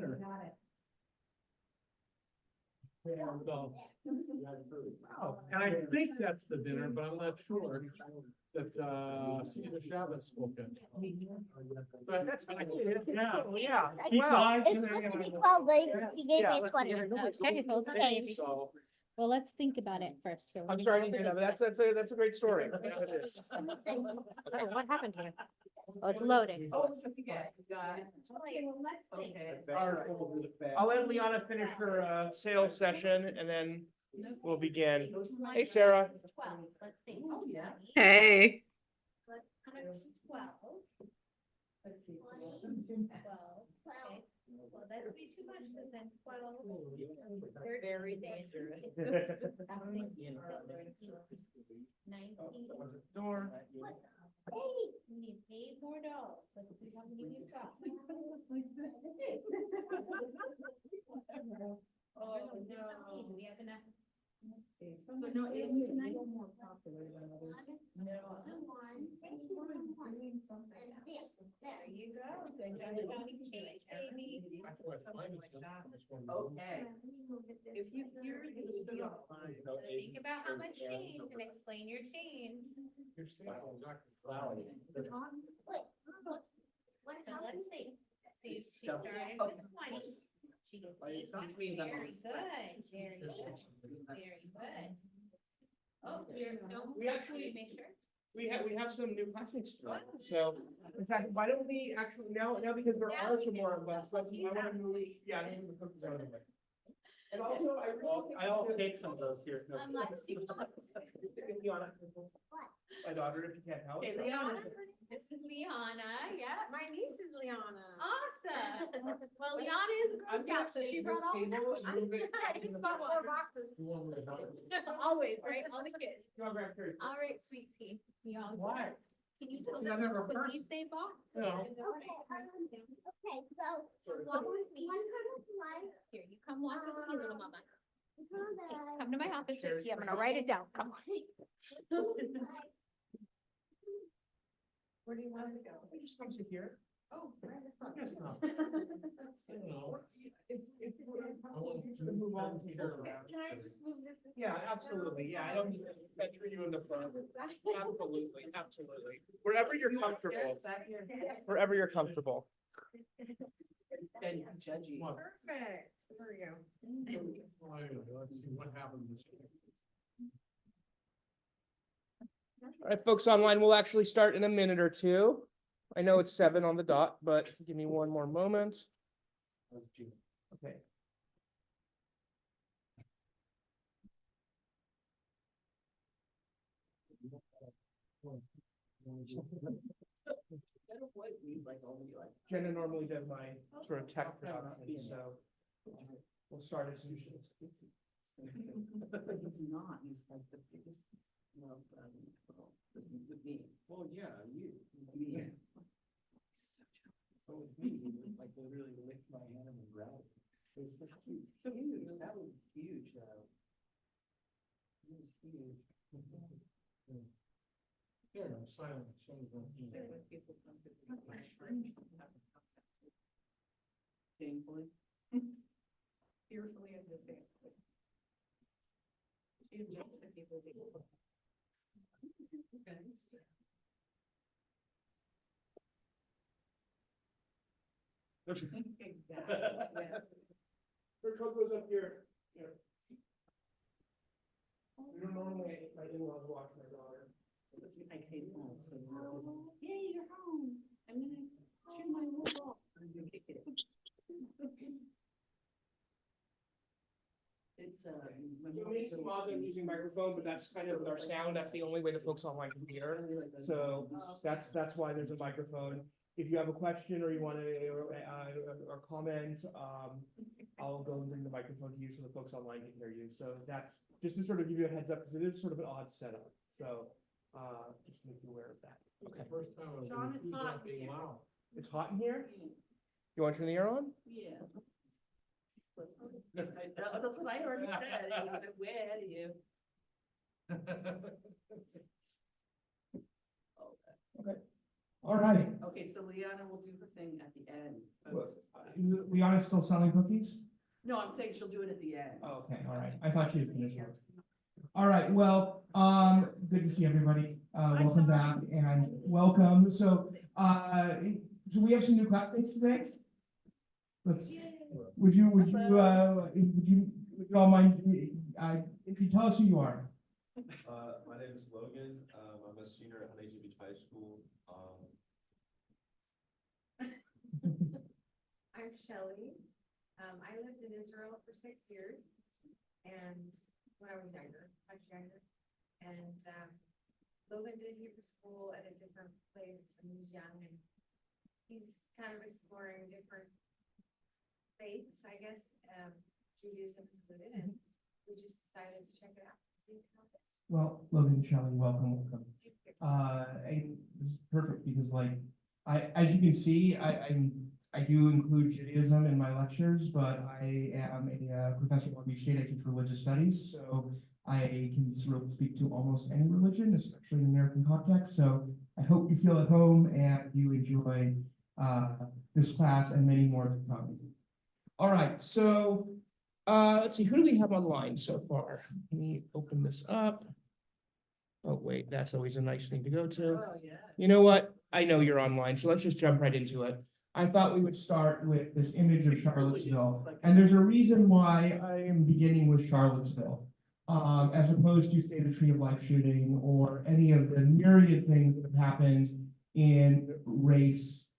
dinner. And, and I think that's the dinner, but I'm not sure that, Caesar Chavez spoke it. But that's, yeah. Yeah. He Wow. died It's today, supposed to and be I- 12, but he gave Yeah, me let's 20. see. Okay, hold on, baby. So, Well, let's think about it first here. I'm sorry to hear that, but that's a great story. It is. Oh, what happened here? Oh, it's loading. All right. I'll let Liana finish her sales session and then we'll begin. Hey, Sarah. 12, let's see. Hey, Let's come up to 12. 20, 12, okay. Well, that would be too much, because then 12. They're very dangerous. 19. Door. Hey, we need 8 more dolls. Let's see how many we've got. Oh, no. Do we have enough? So no, it was tonight. More popular than others. No. There you go. Okay. If you hear it, it'll be online. Think about how much change and explain your change. you're saying exactly cloudy. So let's see. So she started with 20. She gets 8 bucks. Very good, very good, very good. Oh, We actually- Make sure. We have some new classmates tonight. So in fact, why don't we actually now because there are some more of us, I want to move, yeah, I move the cookies out of the way. And also, I really think. I'll take some of those here. Unless you want. Liana, my daughter, if you can't tell. Okay, Liana, this is Liana, yeah. My niece is Liana. Awesome. Well, Liana is a Girl Scout, so she brought all the numbers. I just bought 4 boxes. Always, right? All the kids. Go grab yours. All right, sweet pea. You all Why? Can you tell Yeah, them I've never what heard. cookies they bought? No. Okay, so walk with me. Here, you come walk with me, little mama. Come to my office with me. I'm gonna write it down. Come on. Where do you want to go? You just come sit here. Oh, right in front. Yes, no. No. If you would, move all the chairs around. Can I just move this? Yeah, absolutely. Yeah, I don't need to enter you in the front. Absolutely, absolutely. Wherever you're comfortable, wherever you're comfortable. And judgy. What? Perfect. There we go. Let's see what happened this week. All right, folks online, we'll actually start in a minute or two. I know it's 7 on the dot, but give me one more moment. Okay. Jenna normally does my sort of tech production, so we'll start as usual. He's not, he's like the biggest. Well, with me. Well, yeah, you. Me. So it's me, like literally licked my hand and grabbed it. It was so cute. So huge, that was huge, It was huge. There, I'm silent. Painfully. Fearfully understandably. She injects the people. Exactly, yes. Her coco's up here. Here. We don't normally, my in-laws watch my daughter. I came home, so this is, yay, you're home. I'm gonna chew my little ball. I'm gonna kick it. It's, It makes it odd that I'm using microphone, but that's kind of with our sound, that's the only way the folks online can hear. So that's why there's a microphone. If you have a question or you want to, or comment, I'll go and bring the microphone to you so the folks online can hear you. So that's just to sort of give you a heads up, because it is sort of an odd setup. So, just make you aware of that. Okay. First time I was. John, it's hot being here. loud. It's hot in here? You want to turn the air on? Yeah. That's what I already said. I'm gonna way ahead of you. Okay. All right. Okay, so Liana will do her thing at the end. Well, Liana's still selling cookies? No, I'm saying she'll do it at the end. Okay, all right. I thought she had finished work. All right, well, good to see everybody. Welcome back and welcome. So, do we have some new classmates today? Would you all mind, if you tell us who you are? My name is Logan. I'm a senior at Huntington Beach High School. I'm Shelley. I lived in Israel for 6 years and when I was younger, much younger. And Logan did Hebrew school at a different place when he was young and he's kind of exploring different faiths, I guess, Judaism included, and we just decided to check it out. See how it is. Well, Logan, Shelley, welcome. And this is perfect because like, as you can see, I do include Judaism in my lectures, but I am a professor at Long Beach State. I teach religious studies, so I can sort of speak to almost any religion, especially in American context. So I hope you feel at home and you enjoy this class and many more to come. All right, so let's see, who do we have online so far? Let me open this up. Oh, wait, that's always a nice thing to go to. Oh, yeah. You know what? I know you're online, so let's just jump right into it. I thought we would start with this image of Charlottesville, and there's a reason why I am beginning with Charlottesville, as opposed to, say, the Tree of Life shooting or any of the myriad things that have happened in race,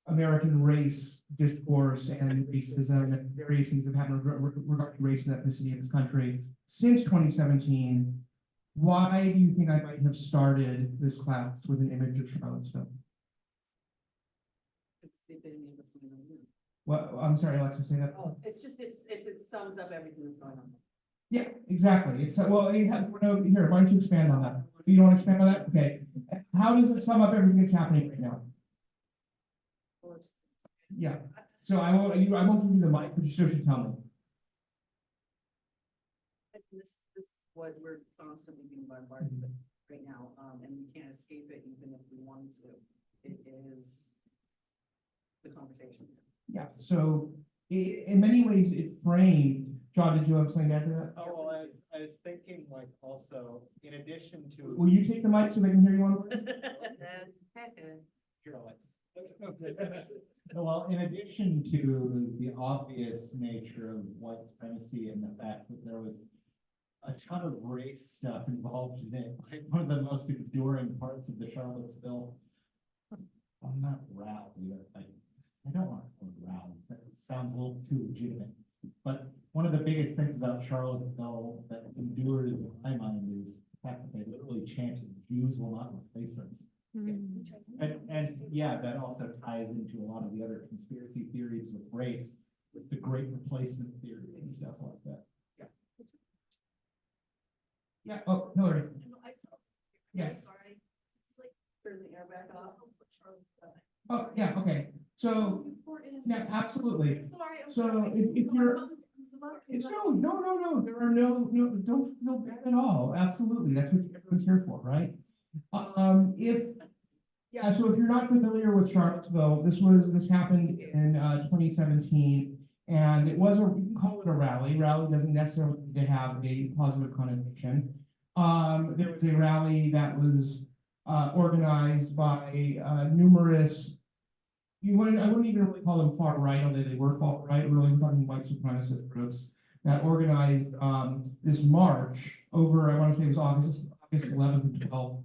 American race discourse and racism and various things that have happened regarding race and ethnicity in this country since 2017. Why do you think I might have started this class with an image of Charlottesville? It's the epitome of what's going on. Well, I'm sorry, Alexa, say that. Oh, it's just, it sums up everything that's going on. Yeah, exactly. It's, well, here, why don't you expand on that? You don't want to expand on that? Okay. How does it sum up everything that's happening right now? Yeah. So I won't give you the mic, but you still should tell me. This is what we're constantly being bombarded with right now, and we can't escape it even if we wanted to. It is the conversation. Yeah, so in many ways it framed, John, did you have something after that? Oh, well, I was thinking like also, in addition to. Will you take the mic so they can hear you on the board? Here, Alex. Well, in addition to the obvious nature of white supremacy and the fact that there was a ton of race stuff involved in it, like one of the most enduring parts of the Charlottesville, I'm not rally, I don't want to call it rally, that sounds a little too legitimate. But one of the biggest things about Charlottesville that endured in my mind is the fact that they literally chanted, Jews will not replace us. And yeah, that also ties into a lot of the other conspiracy theories with race, with the great replacement theory and stuff like that. Yeah, oh, Hillary. Yes. Sorry. It's like, turn the air back off. Oh, yeah, okay. So, yeah, absolutely. Sorry. So if you're, it's no, there are no, don't feel bad at all. Absolutely. That's what everyone's here for, right? So if you're not familiar with Charlottesville, this happened in 2017, and it was you can call it a rally. Rally doesn't necessarily need to have a positive connotation. There was a rally that was organized by numerous, I wouldn't even really call them far right, although they were far right, really we're talking white supremacist groups that organized this march over, I want to say it was August 11th and 12th,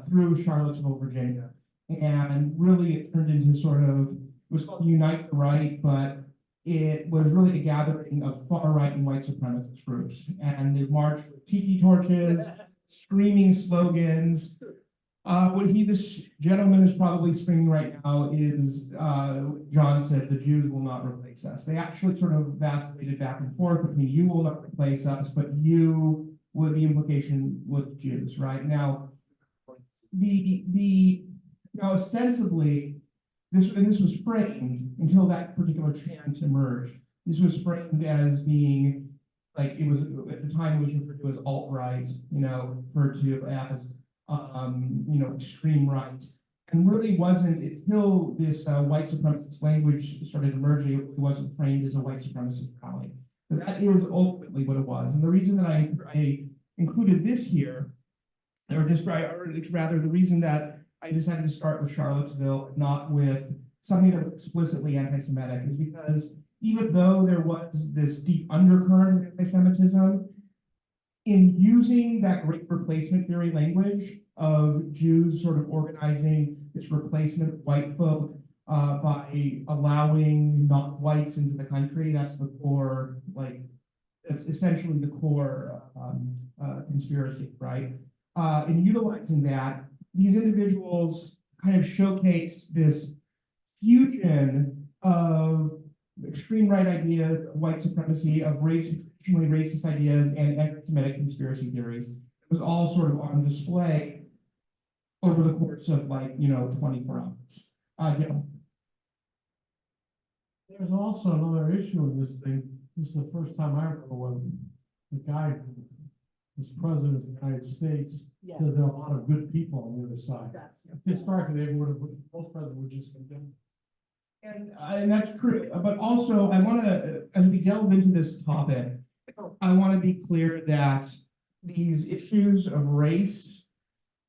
through Charlottesville, Virginia. And really it turned into sort of, it was called Unite the Right, but it was really a gathering of far right and white supremacist groups. And they marched with tiki torches, screaming slogans. What this gentleman is probably screaming right now is, John said, the Jews will not replace us. They actually sort of vacillated back and forth between you will not replace us, but you, with the implication with Jews, right? Now, now ostensibly, this was framed until that particular chant emerged. This was framed as being, like, it was, at the time it was referred to as alt-right, referred to as, extreme right. And really wasn't until this white supremacist language started emerging, it wasn't framed as a white supremacist rally. So that is ultimately what it was. And the reason that I included this here, or rather the reason that I decided to start with Charlottesville, not with something that was explicitly anti-Semitic, is because even though there was this deep undercurrent of anti-Semitism, in using that great replacement theory language of Jews sort of organizing this replacement of white folk by allowing non-whites into the country, that's the core, that's essentially the core conspiracy, right? In utilizing that, these individuals kind of showcase this fusion of extreme right ideas, of white supremacy, of traditionally racist ideas, and anti-Semitic conspiracy theories. It was all sort of on display over the course of 24 hours. There's also another issue in this thing. This is the first time I remember when the guy who was president of the United States Yeah. said there are a lot of good people on the other side. That's. Historically, they would have, most presidents would just condemn. And that's true, but also I want to, as we delve into this topic, I want to be clear that these issues of race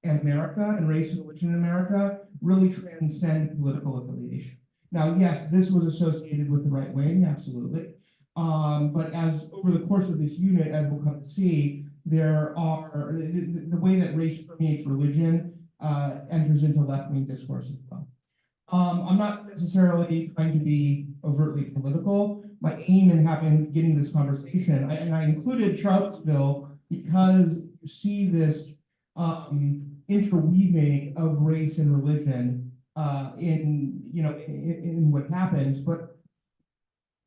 in America and race and religion in America really transcend political affiliation. Now, yes, this was associated with the right wing, absolutely. But as over the course of this unit, as we'll come to see, there are the way that race permeates religion enters into left-wing discourse as well. I'm not necessarily trying to be overtly political. My aim in getting this conversation, and I included Charlottesville because you see this interweaving of race and religion in what happens. But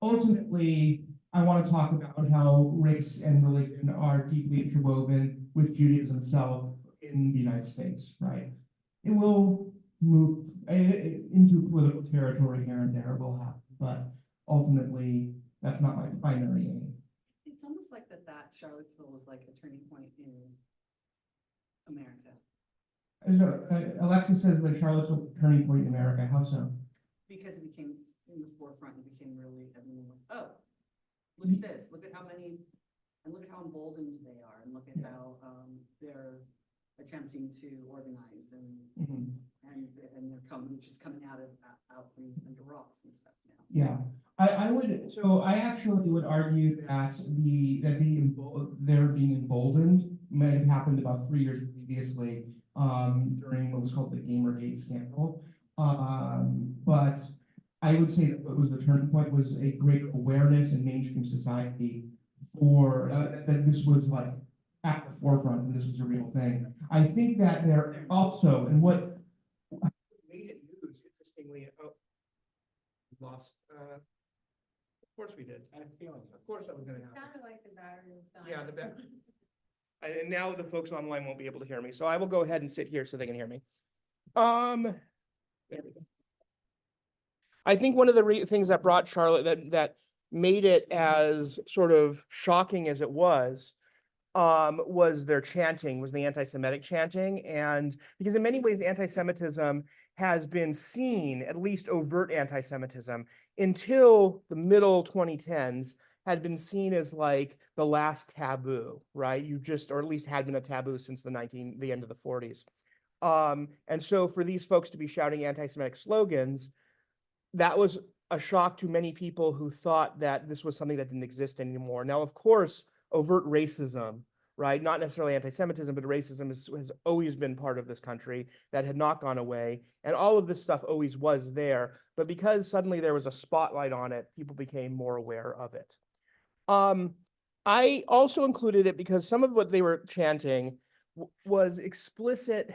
ultimately, I want to talk about how race and religion are deeply interwoven with Judaism itself in the United States, right? It will move into political territory here and there, will happen, but ultimately, that's not my primary aim. It's almost like that Charlottesville was like a turning point in America, Alexa says that Charlottesville was a turning point in America. How so? because it became in the forefront, it became really, everyone went, oh, look at this, look at how many, and look at how emboldened they are, and look at Yeah. how, they're attempting to organize and Mhm. they're just coming out from under rocks and stuff now. Yeah, I actually would argue that their being emboldened might have happened about 3 years previously, during what was called the Gamergate scandal. But I would say that what was the turning point was a greater awareness in mainstream society for, that this was like at the forefront and this was a real thing. I think that there also, and what made it news, interestingly, lost, of course we did. I had a feeling. Of course that was gonna It happen. sounded like the battery was dying. Yeah, and now the folks online won't be able to hear me, so I will go ahead and sit here so they can hear me. There we go. I think one of the things that brought Charlotte, that made it as sort of shocking as it was their chanting, was the anti-Semitic chanting. And because in many ways, anti-Semitism has been seen, at least overt anti-Semitism, until the middle 2010s, had been seen as like the last taboo, right? Or at least had been a taboo since the end of the 40s. And so for these folks to be shouting anti-Semitic slogans, that was a shock to many people who thought that this was something that didn't exist anymore. Now, of course, overt racism, right? Not necessarily anti-Semitism, but racism has always been part of this country that had not gone away. And all of this stuff always was there. But because suddenly there was a spotlight on it, people became more aware of it. I also included it because some of what they were chanting was explicit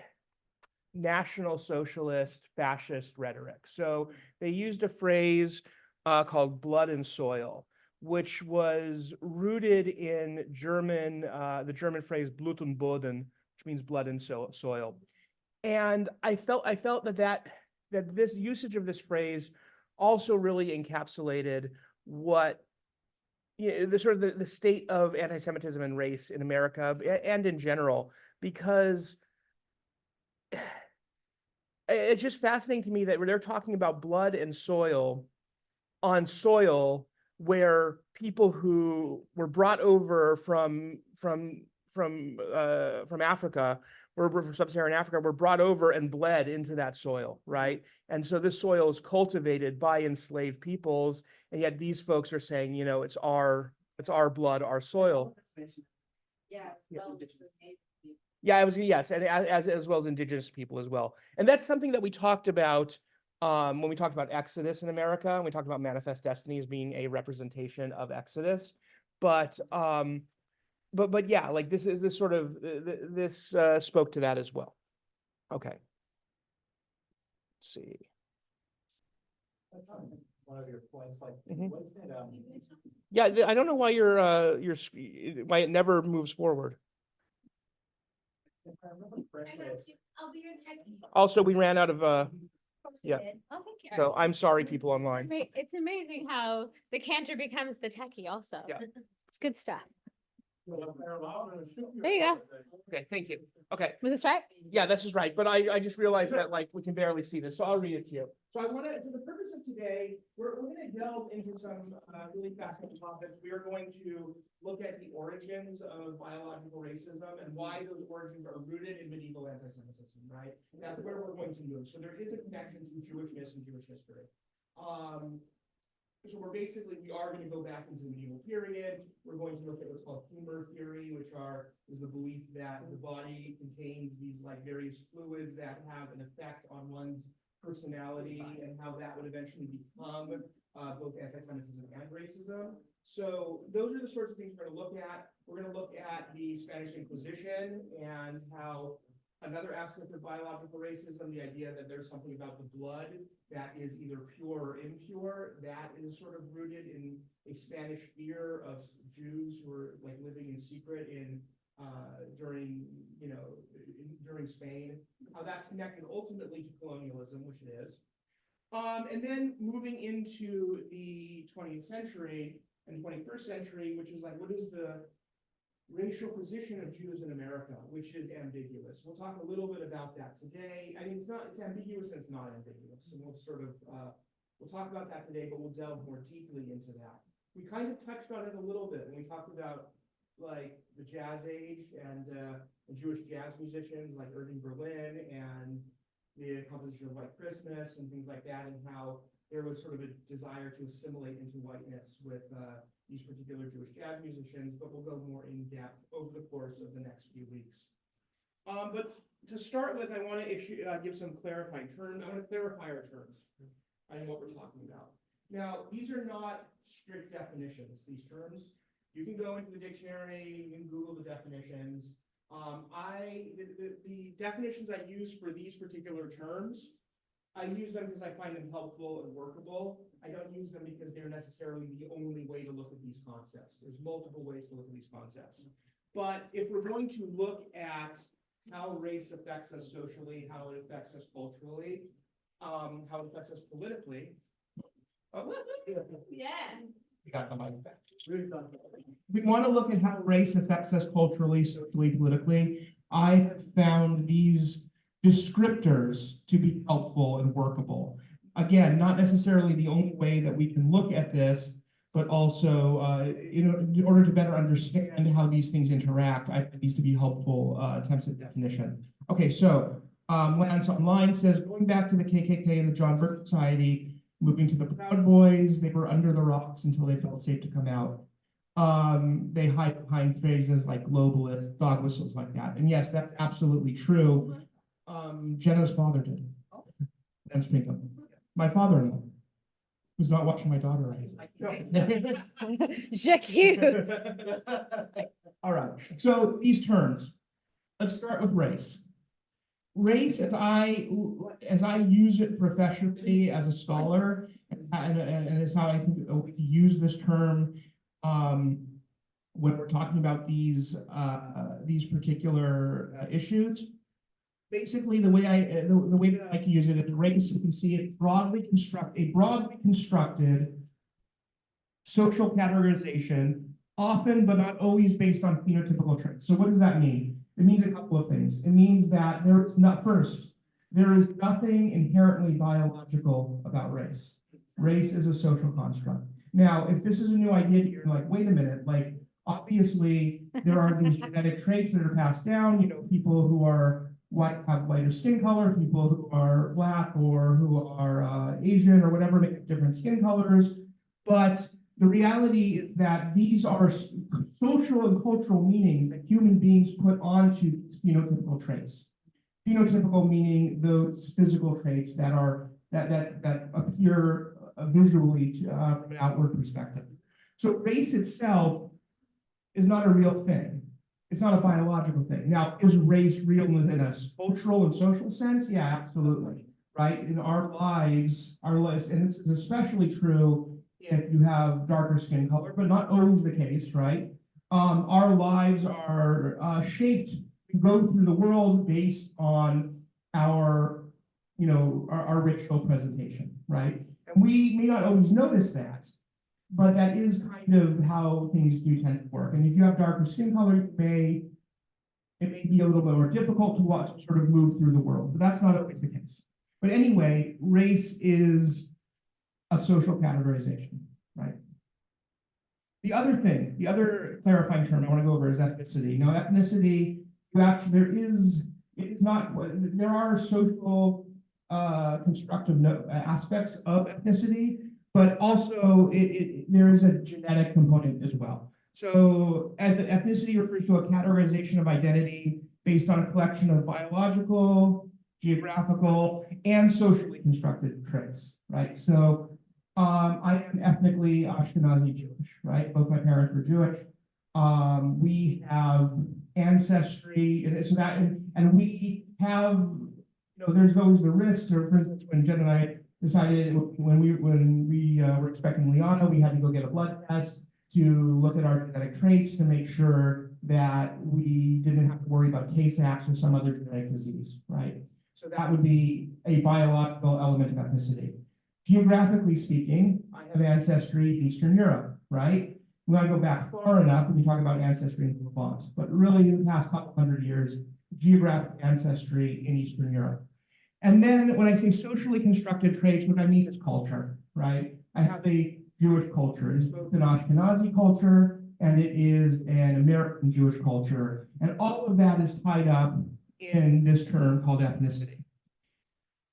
National Socialist fascist rhetoric. So they used a phrase called blood and soil, which was rooted in German, the German phrase Blut und Boden, which means blood and soil. And I felt that this usage of this phrase also really encapsulated what, the state of anti-Semitism and race in America and in general, because it's just fascinating to me that they're talking about blood and soil on soil where people who were brought over from Africa, were from sub-Saharan Africa, were brought over and bled into that soil, right? And so this soil is cultivated by enslaved peoples, and yet these folks are saying, you know, it's our blood, our soil. Yeah. Yeah. well, it's the Native people. Yeah, I was, yes, and as well as indigenous people as well. And that's something that we talked about when we talked about Exodus in America, and we talked about Manifest Destiny as being a representation of Exodus. But yeah, like this is this sort of this spoke to that as well. Okay. Let's see. One of your points, like, Mhm. what's it, Yeah, I don't know why why it never moves forward. if I remember correctly, it's- I'll be your techie. Also, we ran out of Of course you yeah. did. I'll take care so of it. I'm sorry, people online. It's amazing how the cantor becomes the techie also. Yeah. It's good stuff. There There you go. Okay, thank you. Okay, Was this right? yeah, this is right, but I just realized that like we can barely see this, so I'll read it to you. So I want to, for the purpose of today, we're going to delve into some really fascinating topics. We are going to look at the origins of biological racism and why those origins are rooted in medieval anti-Semitism, right? That's where we're going to move. So there is a connection to Jewishness and Jewish history. So we are going to go back into the medieval period. We're going to look at what's called humor theory, which is the belief that the body contains these like various fluids that have an effect on one's personality and how that would eventually become both anti-Semitism and racism. So those are the sorts of things we're going to look at. We're going to look at the Spanish Inquisition and how another aspect of biological racism, the idea that there's something about the blood that is either pure or impure, that is sort of rooted in a Spanish fear of Jews who were like living in secret during Spain, how that's connected ultimately to colonialism, which it is. And then moving into the 20th century and 21st century, which is like, what is the racial position of Jews in America, which is ambiguous. We'll talk a little bit about that today. I mean, it's ambiguous and it's not ambiguous. And we'll talk about that today, but we'll delve more deeply into that. We kind of touched on it a little bit when we talked about like the Jazz Age and Jewish jazz musicians like Irving Berlin and the composition of White Christmas and things like that, and how there was sort of a desire to assimilate into whiteness with these particular Jewish jazz musicians, but we'll go more in depth over the course of the next few weeks. But to start with, I want to give some clarifying terms. I want to clarify our terms and what we're talking about. Now, these are not strict definitions, these terms. You can go into the dictionary, you can Google the definitions. The definitions I use for these particular terms, I use them because I find them helpful and workable. I don't use them because they're necessarily the only way to look at these concepts. There's multiple ways to look at these concepts. But if we're going to look at how race affects us socially, how it affects us culturally, how it affects us politically. Yeah. We got the mic back. We want to look at how race affects us culturally, socially, politically. I have found these descriptors to be helpful and workable. Again, not necessarily the only way that we can look at this, but also in order to better understand how these things interact, I find these to be helpful attempts at definition. Okay, so Lance Online says, going back to the KKK and the John Birch Society, moving to the Proud Boys, they were under the rocks until they felt safe to come out. They hide behind phrases like globalist, dog whistles like that. And yes, that's absolutely true. Jenna's father did. Lance Pinkham. My father-in-law, who's not watching my daughter right. J'accuse. All right, so these terms. Let's start with race. Race, as I use it professionally as a scholar, and as how I think we use this term when we're talking about these particular issues. Basically, the way that I like to use it is race. You can see it broadly constructed social categorization, often but not always based on phenotypical traits. So what does that mean? It means a couple of things. It means that there is not first, There is nothing inherently biological about race. Race is a social construct. Now, if this is a new idea, you're like, wait a minute, like, obviously, there are these genetic traits that are passed down, people who are white have lighter skin color, people who are black or who are Asian or whatever, may have different skin colors. But the reality is that these are social and cultural meanings that human beings put onto phenotypical traits. Phenotypical meaning those physical traits that appear visually from an outward perspective. So race itself is not a real thing. It's not a biological thing. Now, is race real in a cultural and social sense? Yeah, absolutely. Right? In our lives, and this is especially true if you have darker skin color, but not always the case, right? Our lives are shaped, we go through the world based on our racial presentation, right? And we may not always notice that, but that is kind of how things do tend to work. And if you have darker skin color, it may be a little bit more difficult to watch, sort of move through the world, but that's not always the case. But anyway, race is a social categorization, right? The other clarifying term I want to go over is ethnicity. Now, ethnicity, there are social constructive aspects of ethnicity, but also there is a genetic component as well. So ethnicity refers to a categorization of identity based on a collection of biological, geographical, and socially constructed traits, right? So I am ethnically Ashkenazi Jewish, right? Both my parents were Jewish. We have ancestry, and we have, there's always the risk, or for instance, when Jen and I decided when we were expecting Liana, we had to go get a blood test to look at our genetic traits to make sure that we didn't have to worry about Tay-Sachs or some other genetic disease, right? So that would be a biological element of ethnicity. Geographically speaking, I have ancestry in Eastern Europe, right? We want to go back far enough when we talk about ancestry in Levant, but really in the past couple hundred years, geographic ancestry in Eastern Europe. And then when I say socially constructed traits, what I mean is culture, right? I have a Jewish culture. It is both an Ashkenazi culture and it is an American Jewish culture. And all of that is tied up in this term called ethnicity.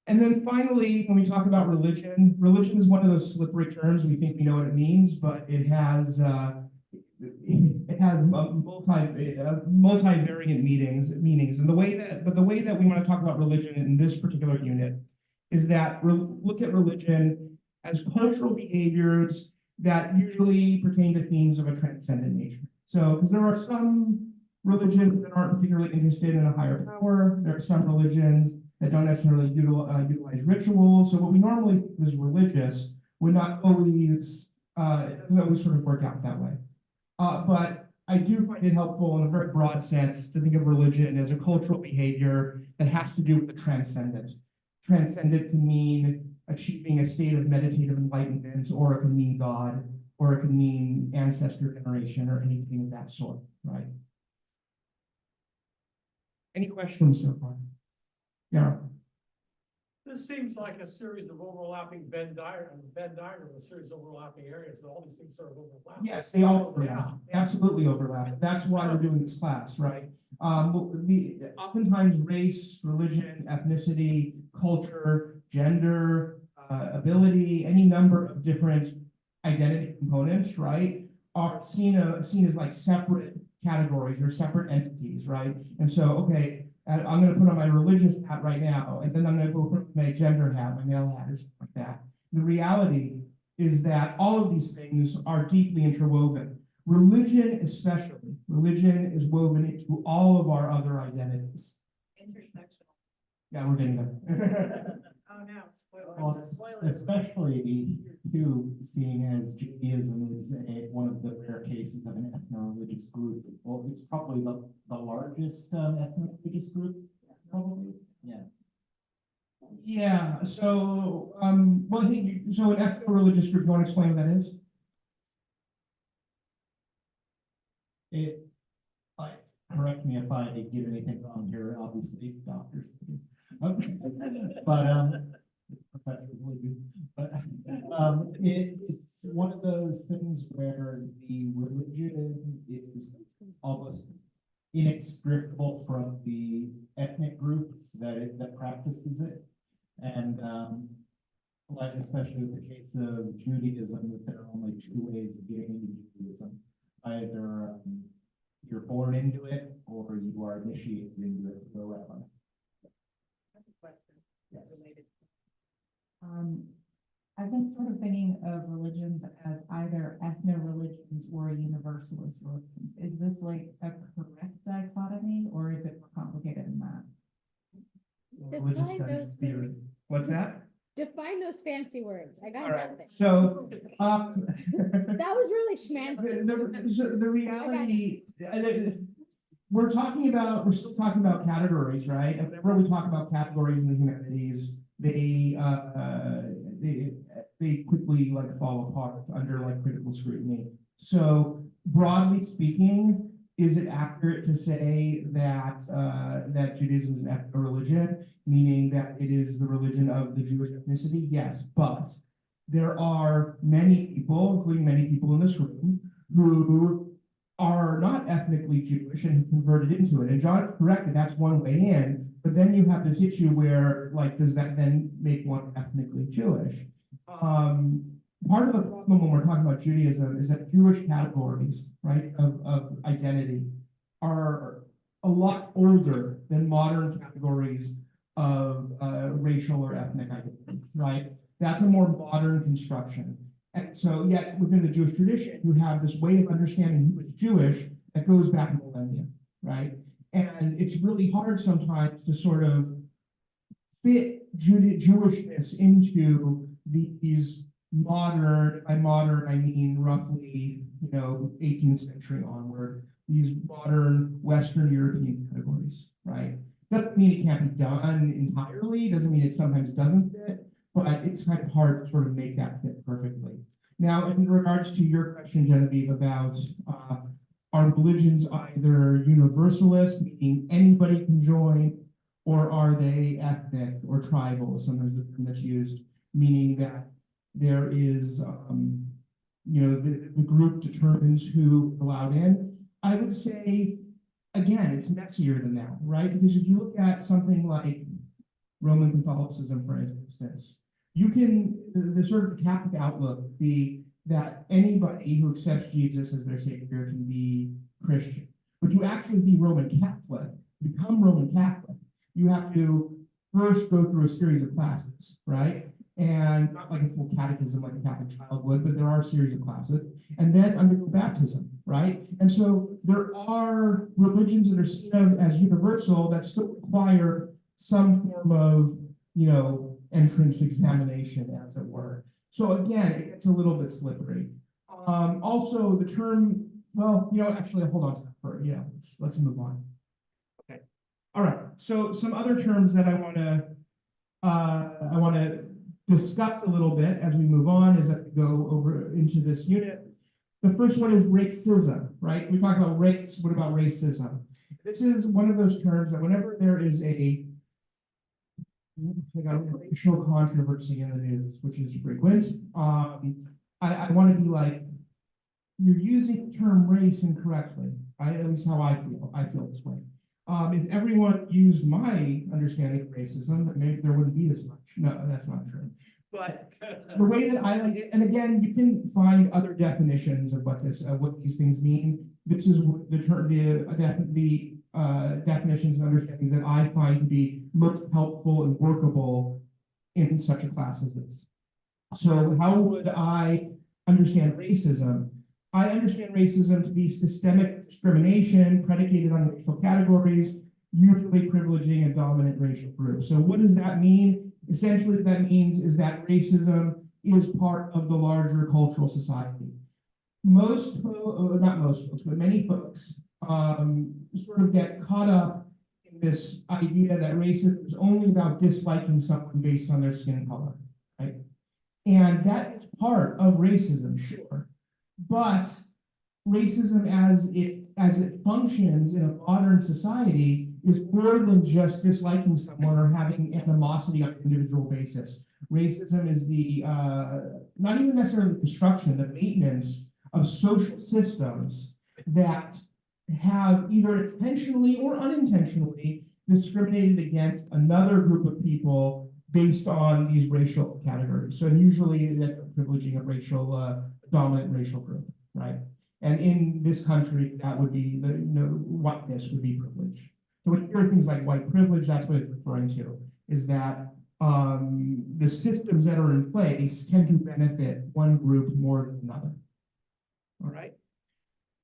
And then finally, when we talk about religion, religion is one of those slippery terms. We think we know what it means, but it has multi-variant meanings. And the way that we want to talk about religion in this particular unit is that look at religion as cultural behaviors that usually pertain to themes of a transcendent nature. So, because there are some religions that aren't particularly interested in a higher power, there are some religions that don't necessarily utilize rituals. So what we normally think is religious would not always, it doesn't always sort of work out that way. But I do find it helpful in a very broad sense to think of religion as a cultural behavior that has to do with the transcendent. Transcendent can mean achieving a state of meditative enlightenment, or it can mean God, or it can mean ancestor generation, or anything of that sort, right? Any questions so far? Yeah. This seems like a series of overlapping Venn diagram, a series of overlapping areas, all these things sort of overlap. Yes, they all overlap. They absolutely overlap. That's why we're doing this class, right? Oftentimes race, religion, ethnicity, culture, gender, ability, any number of different identity components, right, are seen as like separate categories or separate entities, right? And so, okay, I'm going to put on my religious hat right now, and then I'm going to go put on my gender hat, my male hat, or something like that. The reality is that all of these things are deeply interwoven. Religion especially, religion is woven into all of our other identities. Intersectional. Yeah, we're getting there. Oh, no, Well, spoilers. especially too, seeing as Judaism is one of the rare cases of an ethno-religious group. Well, it's probably the largest ethno-religious group, probably. Yeah. Yeah. So, so an ethno-religious group. You want to explain what that is? correct me if I get anything wrong here, obviously, doctors. Okay. But, Professor Woody, but, it's one of those things where the religion is almost inextricable from the ethnic groups that practices it. And, like especially with the case of Judaism, that there are only two ways of getting into Judaism. Either you're born into it or you are initiated into it through a rabbi. That's a question. Yes. Related. I've been sort of thinking of religions as either ethno-religions or universalist religions. Is this like a correct dichotomy, or is it more complicated than that? Religious Define studies those theory. What's that? Define those fancy words. I got All right, nothing. so, That was really schmancy. the reality, we're still talking about categories, right? And whenever we talk about categories in the humanities, they quickly like fall apart under like critical scrutiny. So broadly speaking, is it accurate to say that that Judaism is an ethnic religion, meaning that it is the religion of the Jewish ethnicity? Yes, but there are many people, including many people in this room, who are not ethnically Jewish and who converted into it. And John corrected, that's one way in, but then you have this issue where, like, does that then make one ethnically Jewish? Part of the problem when we're talking about Judaism is that Jewish categories, right, of identity are a lot older than modern categories of racial or ethnic identity, right? That's a more modern construction. And so yet within the Jewish tradition, you have this way of understanding who is Jewish that goes back millennia, right? And it's really hard sometimes to sort of fit Jewishness into these modern, by modern, I mean roughly, 18th century onward, these modern Western European categories, right? Doesn't mean it can't be done entirely, doesn't mean it sometimes doesn't fit, but it's kind of hard to sort of make that fit perfectly. Now, in regards to your question, Genevieve, about are religions either universalist, meaning anybody can join, or are they ethnic or tribal, sometimes the term that's used, meaning that there is, the group determines who is allowed in. I would say, again, it's messier than that, right? Because if you look at something like Roman Catholicism, for instance, you can, the sort of Catholic outlook be that anybody who accepts Jesus as their savior can be Christian. But to actually be Roman Catholic, become Roman Catholic, you have to first go through a series of classes, right? And not like a full catechism like a Catholic child would, but there are a series of classes, and then undergo baptism, right? And so there are religions that are seen of as universal that still require some form of, entrance examination, as it were. So again, it gets a little bit slippery. Also, the term, actually, hold on to that for, let's move on. Okay. All right. So some other terms that I want to discuss a little bit as we move on as I go over into this unit. The first one is racism, right? We talk about race. What about racism? This is one of those terms that whenever there is a racial controversy in the news, which is frequent, I want to be like, you're using the term race incorrectly. At least how I feel. I feel this way. If everyone used my understanding of racism, then maybe there wouldn't be as much. No, that's not true. But the way that I like it, and again, you can find other definitions of what these things mean. This is the term, the definitions and understandings that I find to be most helpful and workable in such a class as this. So how would I understand racism? I understand racism to be systemic discrimination predicated on racial categories, usually privileging a dominant racial group. So what does that mean? Essentially, what that means is that racism is part of the larger cultural society. Not most folks, but many folks sort of get caught up in this idea that racism is only about disliking someone based on their skin color, right? And that is part of racism, sure. But racism as it functions in a modern society is more than just disliking someone or having animosity on an individual basis. Racism is the, not even necessarily the construction, the maintenance of social systems that have either intentionally or unintentionally discriminated against another group of people based on these racial categories. So usually that's privileging a racial, dominant racial group, right? And in this country, that would be whiteness would be privilege. So when you hear things like white privilege, that's what it's referring to, is that the systems that are in place tend to benefit one group more than another. All right.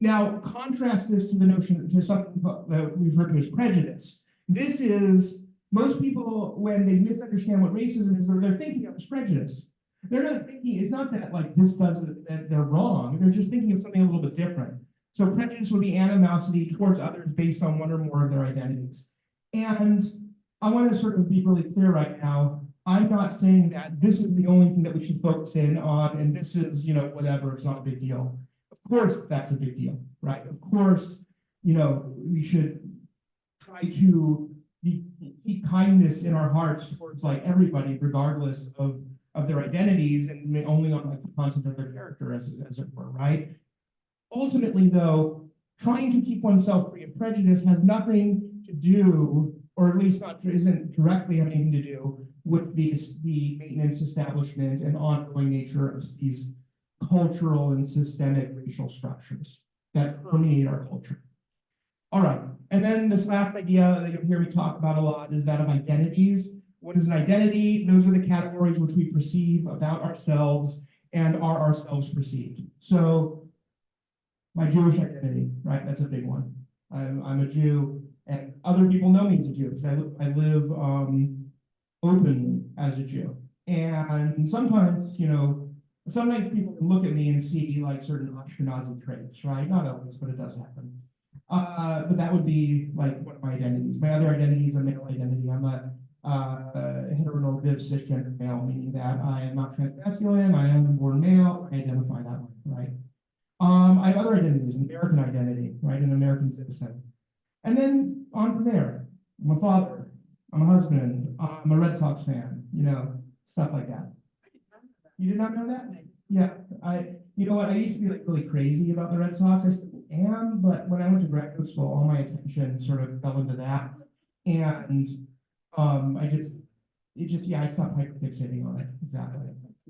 Now, contrast this to the notion, to something that we refer to as prejudice. This is, most people, when they misunderstand what racism is, they're thinking of as prejudice. They're not thinking, it's not that like this doesn't, that they're wrong, they're just thinking of something a little bit different. So prejudice would be animosity towards others based on one or more of their identities. And I want to sort of be really clear right now, I'm not saying that this is the only thing that we should focus in on, and this is, whatever, it's not a big deal. Of course, that's a big deal, right? Of course, we should try to keep kindness in our hearts towards like everybody, regardless of their identities, and only on like the content of their character, as it were, right? Ultimately, though, trying to keep oneself free of prejudice has nothing to do, or at least isn't directly having anything to do with the maintenance, establishment, and ongoing nature of these cultural and systemic racial structures that permeate our culture. All right, and then this last idea that you'll hear me talk about a lot is that of identities. What is an identity? Those are the categories which we perceive about ourselves and are ourselves perceived. So my Jewish identity, right? That's a big one. I'm a Jew, and other people know me as a Jew because I live openly as a Jew. And sometimes, sometimes people can look at me and see like certain Ashkenazi traits, right? Not always, but it does happen. But that would be like one of my identities. My other identity is a male identity. I'm a heteronormative cisgender male, meaning that I am not transmasculine, I am born male, I identify that way, right? I have other identities, an American identity, right? An American citizen. And then on from there, I'm a father, I'm a husband, I'm a Red Sox fan, stuff like that. You did not know that? Yeah, you know what, I used to be like really crazy about the Red Sox. I still am, but when I went to graduate school, all my attention sort of fell into that. And I stopped hyperfixating on it, exactly.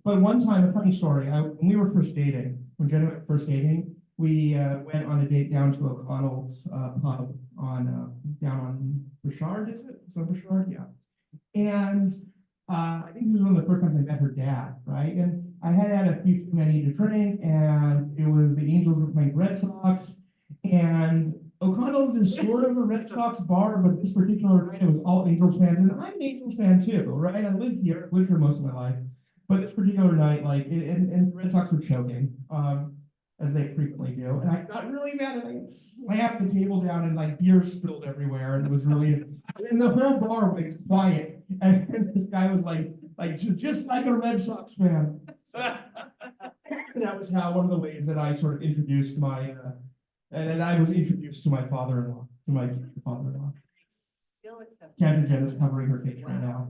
But one time, a funny story, when we were first dating, when Jen and I were first dating, we went on a date down to O'Connell's pub down on Bouchard, is it? So Bouchard, yeah. And I think this was one of the first times I met her dad, right? And I had had a few too many to drink, and it was the Angels were playing Red Sox, and O'Connell's is sort of a Red Sox bar, but this particular night it was all Angels fans, and I'm an Angels fan too, right? I lived here most of my life, but this particular night, like, and the Red Sox were choking, as they frequently do, and I got really mad, and I slammed the table down, and like beer spilled everywhere, and it was really, and the whole bar went quiet, and this guy was like just like a Red Sox fan. And that was one of the ways that I sort of introduced my. And I was introduced to my father-in-law, to my future father-in-law. Still accept. Catherine Jen is covering her face right now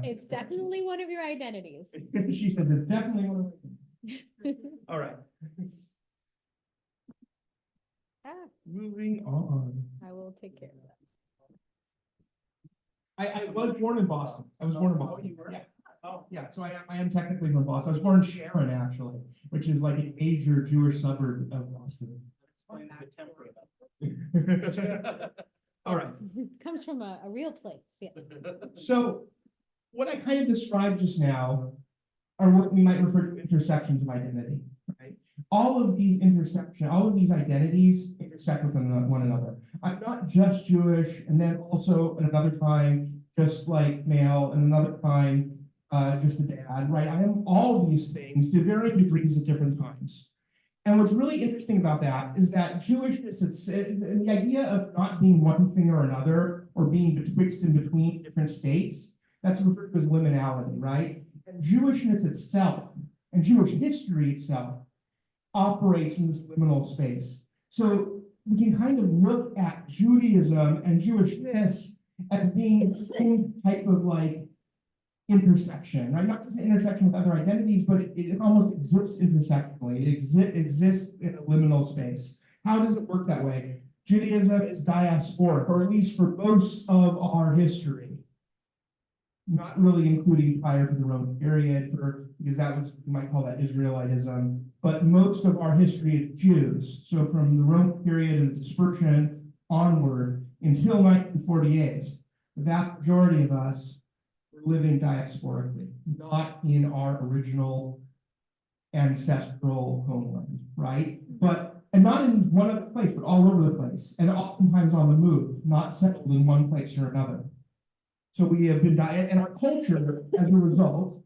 It's definitely one of your identities. she says it's definitely one of them. All right. Moving on. I will take care of that. I was born in Boston. I was born in Boston. Oh, you were? Yeah. Oh, yeah, so I am technically from Boston. I was born in Sharon, actually, which is like a major Jewish suburb of Boston. All right. Comes from a real place, yeah. So what I kind of described just now are what we might refer to intersections of identity, right? All of these identities intersect with one another. I'm not just Jewish, and then also at another time, just like male, and another time, just a dad, right? I am all these things to varying degrees at different times. And what's really interesting about that is that Jewishness, and the idea of not being one thing or another, or being betwixt and between different states, that's referred to as liminality, right? And Jewishness itself, and Jewish history itself, operates in this liminal space. So we can kind of look at Judaism and Jewishness as being the same type of like intersection, right? Not just an intersection with other identities, but it almost exists intersectionally. It exists in a liminal space. How does it work that way? Judaism is diasporic, or at least for most of our history. Not really including prior to the Roman period, because that was, you might call that Israelitism, but most of our history is Jews. So from the Roman period and dispersion onward until 1948, the vast majority of us were living diasporically, not in our original ancestral homeland, right? And not in one other place, but all over the place, and oftentimes on the move, not settled in one place or another. So we have been and our culture, as a result,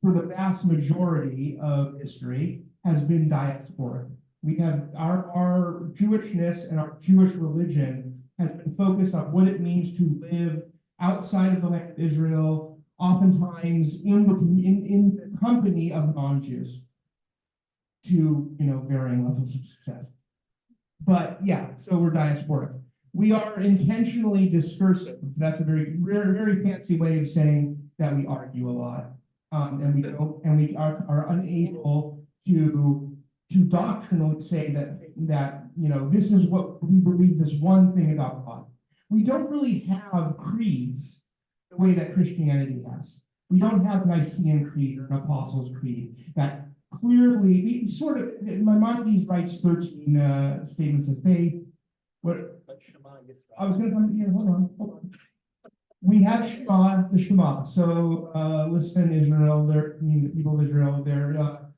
for the vast majority of history, has been diasporic. We have our Jewishness and our Jewish religion has been focused on what it means to live outside of the land of Israel, oftentimes in the company of non-Jews, to varying levels of success. But yeah, so we're diasporic. We are intentionally discursive. That's a very, very, very fancy way of saying that we argue a lot, and we are unable to doctrinally say that this is what we believe, this one thing about God. We don't really have creeds the way that Christianity has. We don't have Nicene Creed or an Apostles' Creed that clearly, Maimonides writes 13 statements of faith. I was going to come here. Hold on. We have Shema, the Shema. So listen, Israel, the people of Israel, the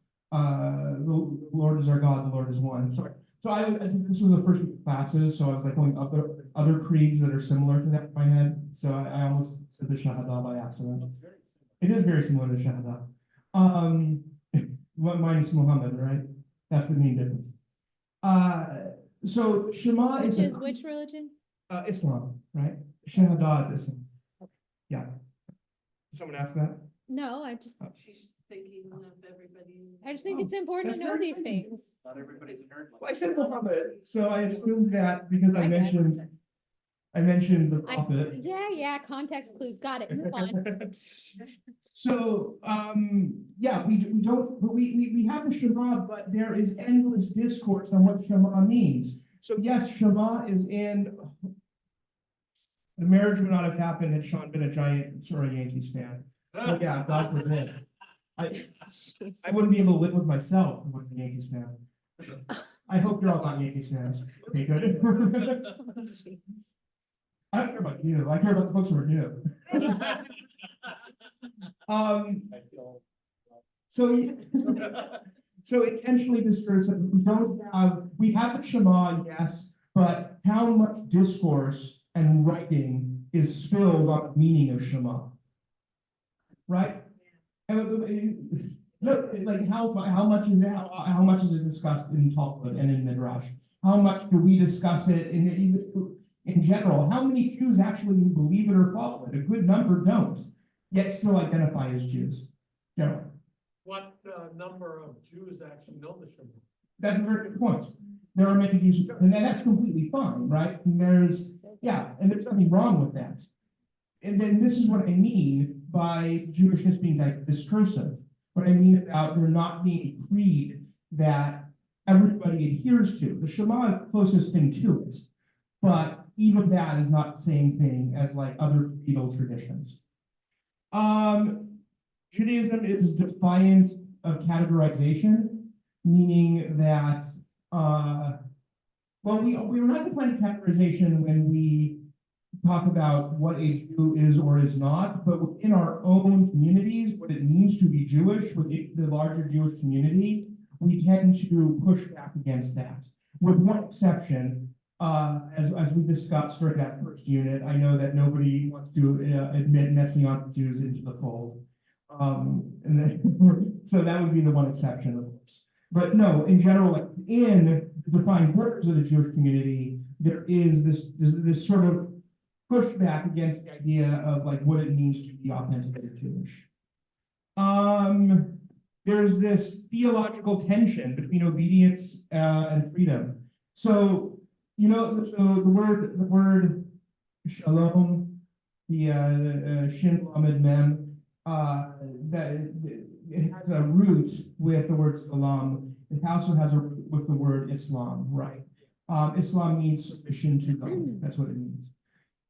Lord is our God, the Lord is one. Sorry. So I think this was the first week of classes, so I was like going up other creeds that are similar to that in my head. So I almost said the Shahada by accident. It is very similar to Shahada. Minus Muhammad, right? That's the main difference. So Shema Which is is which religion? Islam, right? Shahada is Islam. Yeah. Someone asked that? No, I just She's thinking of everybody. I just think it's important to that's know very these funny. things. Not everybody's a nerd. Well, I said Muhammad, so I assumed that because I I get it. mentioned the I, prophet. yeah, context clues. Got it. Move on. So, yeah, we don't, but we have the Shema, but there is endless discourse on what Shema means. So yes, Shema is in, the marriage would not have happened had Sean been a giant Yankees fan. So yeah, God forbid. I wouldn't be able to live with myself if I was a Yankees fan. I hope you're all not Yankees fans. Okay, good. I don't care about you. I care about the folks who are new. So intentionally discursive. We have a Shema, yes, but how much discourse and writing is spilled on the meaning of Shema? Right? Look, like how much is that? How much is it discussed in Talmud and in Midrash? How much do we discuss it in general? How many Jews actually believe it or follow it? A good number don't, yet still identify as Jews. Generally. What number of Jews actually know the Shema? That's a very good point. There are many Jews, and that's completely fine, right? And there's nothing wrong with that. And then this is what I mean by Jewishness being discursive. What I mean about there not being a creed that everybody adheres to. The Shema is the closest thing to it, but even that is not the same thing as like other creedal traditions. Judaism is defiant of categorization, meaning that, we're not defining categorization when we talk about what a Jew is or is not, but within our own communities, what it means to be Jewish, within the larger Jewish community, we tend to push back against that. With one exception, as we discussed during that first unit, I know that nobody wants to admit Messianic Jews into the fold. So that would be the one exception, of course. But no, in general, like in the defined borders of the Jewish community, there is this sort of pushback against the idea of like what it means to be authentically Jewish. there's this theological tension between obedience and freedom. So, you know, so the word shalom, the shin lamed mem, that it has a root with the word salam. It also has a root with the word Islam, right? Islam means submission to God. That's what it means.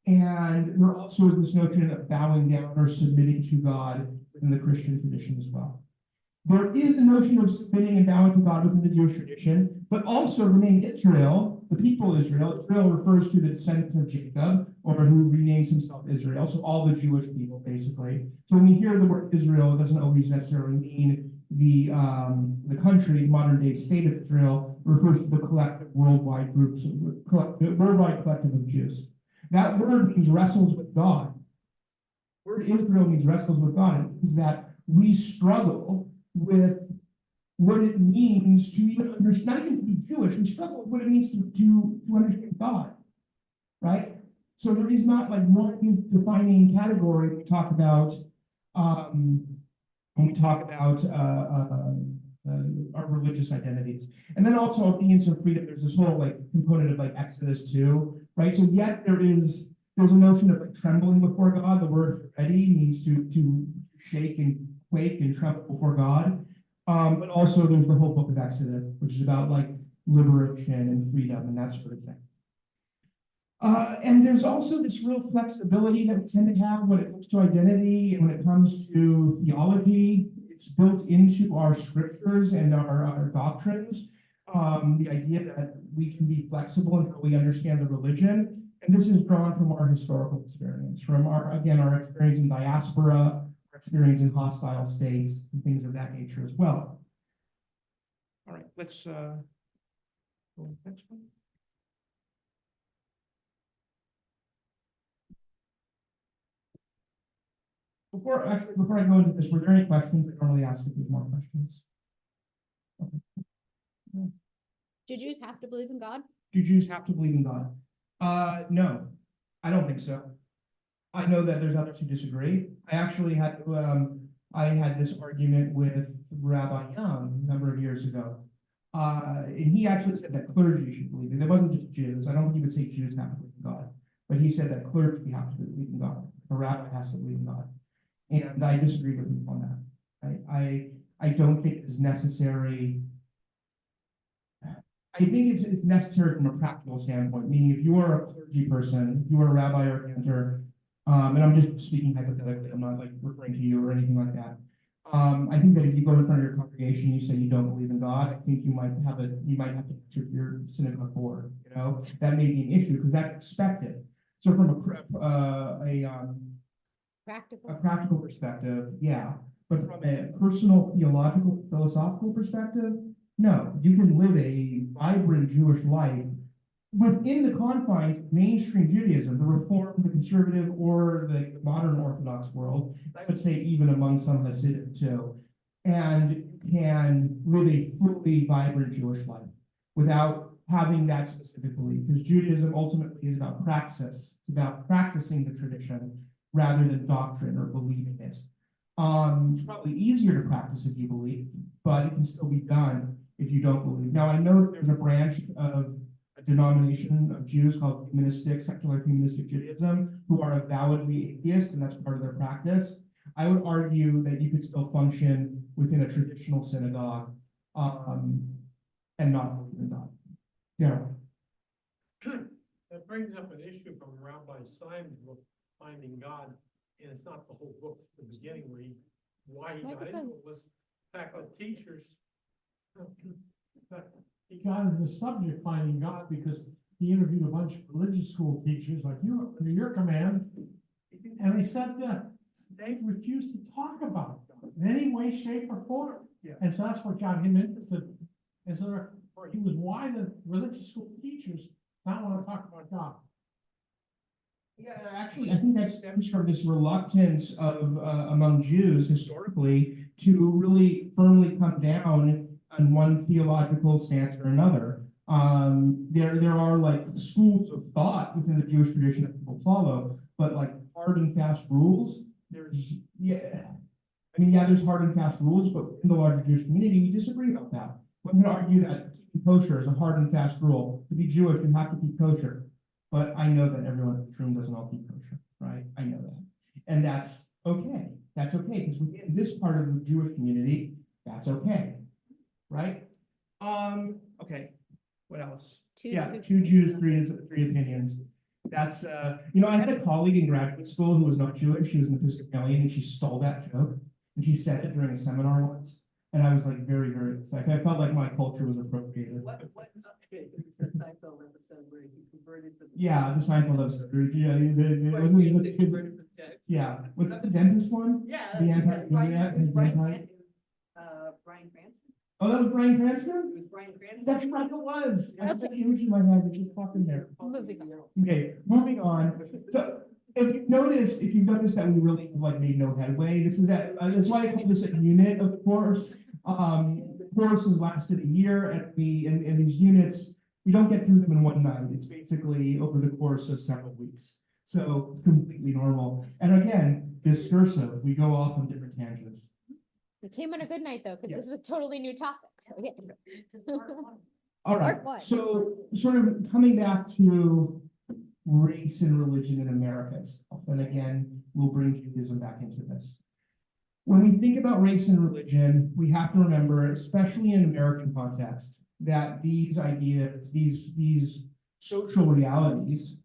And there also is this notion of bowing down or submitting to God within the Christian tradition as well. There is a notion of submitting and bowing to God within the Jewish tradition, but also remaining Israel, the people Israel. Israel refers to the descendants of Jacob, or who renames himself Israel, so all the Jewish people, basically. So when we hear the word Israel, it doesn't always necessarily mean the country, modern day state of Israel. It refers to the collective worldwide groups, worldwide collective of Jews. That word means wrestles with God. The word Israel means wrestles with God. It means that we struggle with what it means to even understand, not even to be Jewish, we struggle with what it means to understand God, right? So there is not like one defining category when we talk about our religious identities. And then also obedience and freedom, there's this whole like component of like Exodus 2, right? So yes, there's a notion of like trembling before God. The word ready means to shake and quake and tremble before God. But also there's the whole book of Exodus, which is about like liberation and freedom and that sort of thing. And there's also this real flexibility that we tend to have when it comes to identity and when it comes to theology. It's built into our scriptures and our doctrines. The idea that we can be flexible in how we understand the religion. And this is drawn from our historical experience, from our experience in diaspora, our experience in hostile states, and things of that nature as well. All right, let's go to the next one. Before I go into this, were there any questions? I normally ask if there's more questions. Okay. Do Jews have to believe in God? Do Jews have to believe in God? No, I don't think so. I know that there's others who disagree. I actually had this argument with Rabbi Young a number of years ago. And he actually said that clergy should believe in it. It wasn't just Jews. I don't think he would say Jews have to believe in God, but he said that clergy have to believe in God. A rabbi has to believe in God. And I disagree with him on that. I don't think it's necessary. I think it's necessary from a practical standpoint, meaning if you are a clergy person, if you are a rabbi or a cantor, and I'm just speaking hypothetically, I'm not like referring to you or anything like that. I think that if you go in front of your congregation, you say you don't believe in God, I think you might have to answer your synagogue board, you know, that may be an issue because that's expected. So from a practical perspective, yeah, but from a personal, theological, philosophical perspective, no, you can live a vibrant Jewish life within the confines of mainstream Judaism, the Reform, the conservative, or the modern Orthodox world. I would say even among some Hasidic too, and you can live a fully vibrant Jewish life without having that specific belief, because Judaism ultimately is about praxis, it's about practicing the tradition rather than doctrine or believing it. It's probably easier to practice if you believe, but it can still be done if you don't believe. Now, I know that there's a branch of a denomination of Jews called secular humanistic Judaism, who are avowedly atheist, and that's part of their practice. I would argue that you could still function within a traditional synagogue and not believe in God. Yeah. That brings up an issue from Rabbi Simon's book, Finding God, and it's not the whole book at the beginning why he got into it was the fact that teachers. He got into the subject finding God because he interviewed a bunch of religious school teachers like you under your command, and they said that they refused to talk about God in any way, shape, or form. Yeah. And so that's what got him interested. And so therefore, he was why the religious school teachers not want to talk about God. Yeah, actually, I think that stems from this reluctance of among Jews historically to really firmly come down on one theological stance or another. There are like schools of thought within the Jewish tradition that people follow, but like hard and fast rules, I mean, yeah, there's hard and fast rules, but in the larger Jewish community, we disagree about that. One could argue that keeping kosher is a hard and fast rule. To be Jewish, you have to keep kosher. But I know that everyone in this room doesn't all keep kosher, right? I know that. And that's okay. That's okay, because within this part of the Jewish community, that's okay, right? Okay, what else? Yeah, two Jews, three opinions. That's, I had a colleague in graduate school who was not Jewish, she was an Episcopalian, and she stole that joke. And she said it during a seminar once, and I was like very, like, I felt like my culture was appropriated. Okay, it's the Seinfeld episode where he converted to. Yeah, the Seinfeld episode, yeah, Right, wasn't he it, converted to text. yeah, was that the dentist one? Yeah. The anti, that's Brian- yeah, it was the Brian anti- Cran- Brian Cranston. Oh, that was Bryan It Cranston? was Brian Cranston. That's right, it was. I have the image in my head that just popped in there. Moving on. Okay, moving on. So if you've noticed that we really have like made no headway, this is that's why I call this a unit of course. Courses lasted a year and these units, we don't get through them in one night. It's basically over the course of several weeks. So it's completely normal. And again, discursive, we go off on different tangents. We came on a good night though, because Yeah. this is a totally new topic, so yeah. All right, Part one. so sort of coming back to race and religion in America itself, and again, we'll bring Judaism back into this. When we think about race and religion, we have to remember, especially in an American context, that these ideas, these social realities,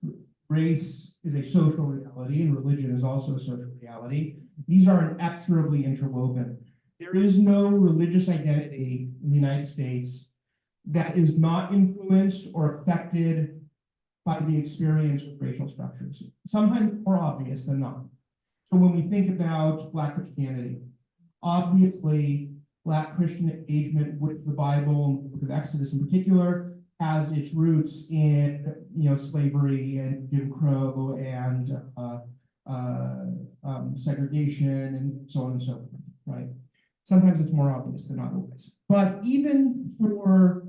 race is a social reality and religion is also a social reality. These are inexorably interwoven. There is no religious identity in the United States that is not influenced or affected by the experience with racial structures, sometimes more obvious than not. So when we think about Black Christianity, obviously Black Christian engagement with the Bible and the book of Exodus in particular has its roots in, slavery and Jim Crow and segregation and so on and so forth, right? Sometimes it's more obvious than not always. But even for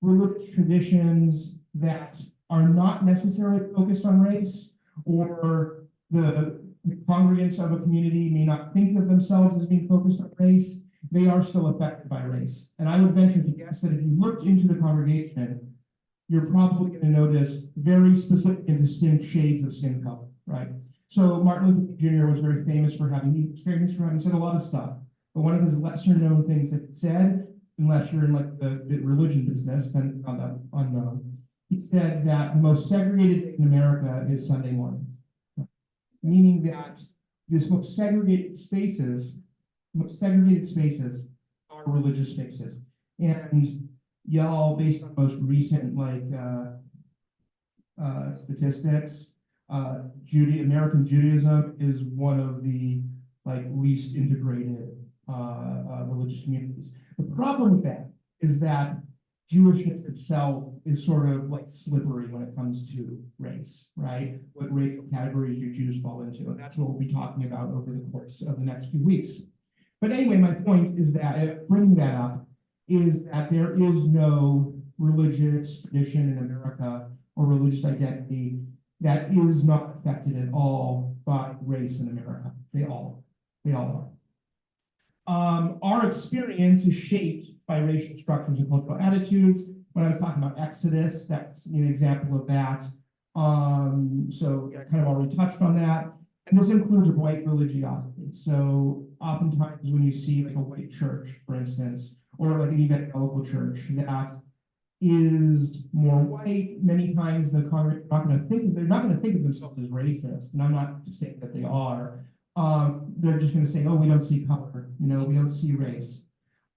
religious traditions that are not necessarily focused on race, or the congregants of a community may not think of themselves as being focused on race, they are still affected by race. And I would venture to guess that if you looked into the congregation, you're probably going to notice very specific and distinct shades of skin color, right? So Martin Luther King Jr. was very famous for having said a lot of stuff. But one of his lesser known things that he said, unless you're in like the religion business, then not that unknown. He said that the most segregated day in America is Sunday morning. Meaning that this most segregated spaces are religious spaces. And y'all, based on most recent statistics, American Judaism is one of the least integrated religious communities. The problem with that is that Jewishness itself is sort of slippery when it comes to race, right? What racial categories do Jews fall into? And that's what we'll be talking about over the course of the next few weeks. But anyway, my point is that bringing that up is that there is no religious tradition in America or religious identity that is not affected at all by race in America. They all are. Our experience is shaped by racial structures and cultural attitudes. When I was talking about Exodus, that's an example of that. So I kind of already touched on that. And this includes white religiosity. So oftentimes when you see a white church, for instance, or an evangelical church that is more white, many times the congregation they're not going to think of themselves as racist. And I'm not saying that they are. They're just going to say, oh, we don't see color, we don't see race.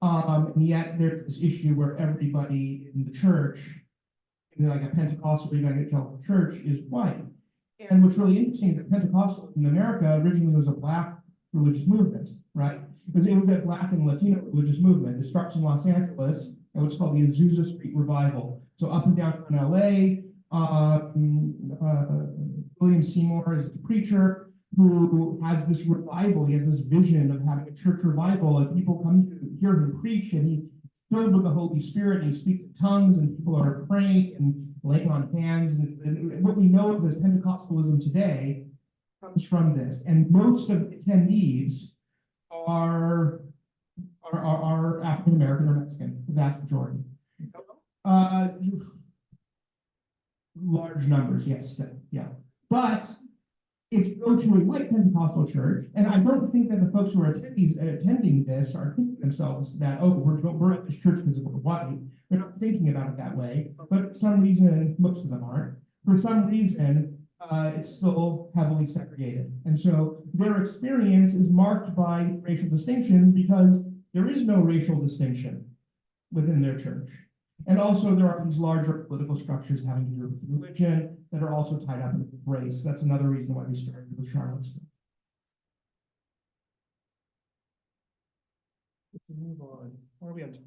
And yet there's this issue where everybody in the church, like a Pentecostal evangelical church, is white. And what's really interesting is that Pentecostal in America originally was a Black religious movement, right? Because it was a Black and Latino religious movement. It starts in Los Angeles at what's called the Azusa Street Revival. So up and down in LA, William Seymour is the preacher who has this revival. He has this vision of having a church revival, and people come to hear him preach, and he's filled with the Holy Spirit, and he speaks in tongues, and people are praying and laying on hands. And what we know of as Pentecostalism today comes from this. And most of the attendees are African American or Mexican, the vast majority. Uh, large numbers, yes, still, yeah. But if you go to a white Pentecostal church, and I don't think that the folks who are attending this are thinking to themselves that, oh, we're at this church because we're white. They're not thinking about it that way, but for some reason, most of them aren't. For some reason, it's still heavily segregated. And so their experience is marked by racial distinctions because there is no racial distinction within their church. And also there are these larger political structures having to do with religion that are also tied up with race. That's another reason why we started with Charlottesville. Let's move on. Where are we on time?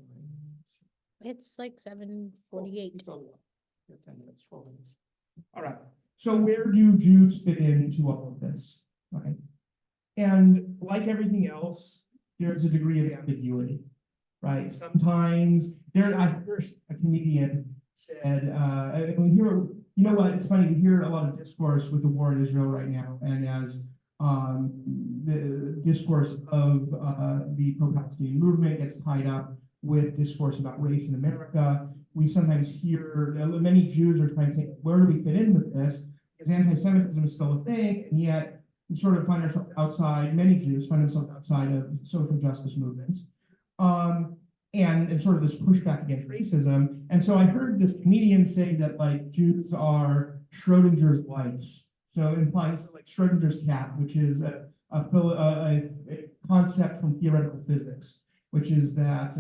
It's like 7:48. 10 minutes, 12 minutes. All right. So where do Jews fit into all of this? Right. And like everything else, there's a degree of ambiguity. Right. Sometimes I heard a comedian said, and we hear, you know what, it's funny, we hear a lot of discourse with the war in Israel right now, and as the discourse of the pro-Palestinian movement gets tied up with discourse about race in America, we sometimes hear many Jews are trying to say, where do we fit in with this? Because anti-Semitism is still a thing, and yet we sort of find ourselves outside, many Jews find themselves outside of social justice movements. And sort of this pushback against racism. And so I heard this comedian say that like Jews are Schrodinger's whites. So implying like Schrodinger's cat, which is a concept from theoretical physics, which is that